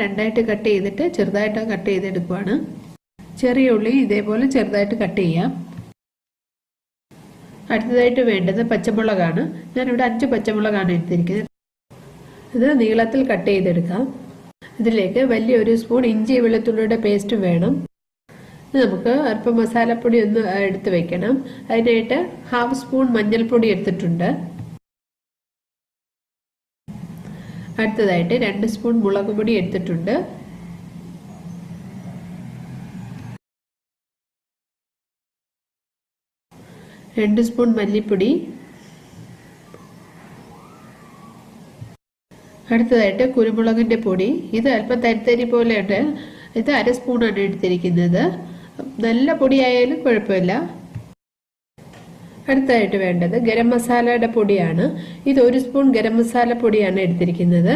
രണ്ടായിട്ട് കട്ട് ചെയ്തിട്ട് ചെറുതായിട്ട് കട്ട് ചെയ്തെടുക്കുവാണ്. ചെറിയ ഉള്ളി ഇതേപോലെ ചെറുതായിട്ട് കട്ട് ചെയ്യാം. അടുത്തതായിട്ട് വേണ്ടത് പച്ചമുളകാണ്. ഞാനിവിടെ 5 പച്ചമുളകാണ് എടുത്തിരിക്കുന്നത്. ഇത് നീളത്തിൽ കട്ട് ചെയ്തെടുക്കാം. ഇതിലേക്ക് വലിയൊരു സ്പൂൺ ഇഞ്ചി വെളുത്തുള്ളിയുടെ പേസ്റ്റ് വേണം. നമുക്ക് അല്പം മസാലപ്പൊടി ഒന്ന് എടുത്ത് വെക്കണം. അതിനായിട്ട് 1/2 സ്പൂൺ മഞ്ഞൾപ്പൊടി എടുത്തിട്ടുണ്ട്. അടുത്തതായിട്ട് 2 സ്പൂൺ മുളക് പൊടി എടുത്തിട്ടുണ്ട്. രണ്ട് സ്പൂൺ മല്ലിപ്പൊടി. അടുത്തതായിട്ട് കുരുമുളകിന്റെ പൊടി. ഇത് അല്പം തരിത്തരി പോലെയുണ്ട്. ഇത് 1/2 സ്പൂണാണ് എടുത്തിരിക്കുന്നത്. നല്ല പൊടിയായാലും കുഴപ്പമില്ല. അടുത്തതായിട്ട് വേണ്ടത് ഗരം മസാലയുടെ പൊടിയാണ്. ഇത് 1 സ്പൂൺ ഗരം മസാല പൊടിയാണ് എടുത്തിരിക്കുന്നത്.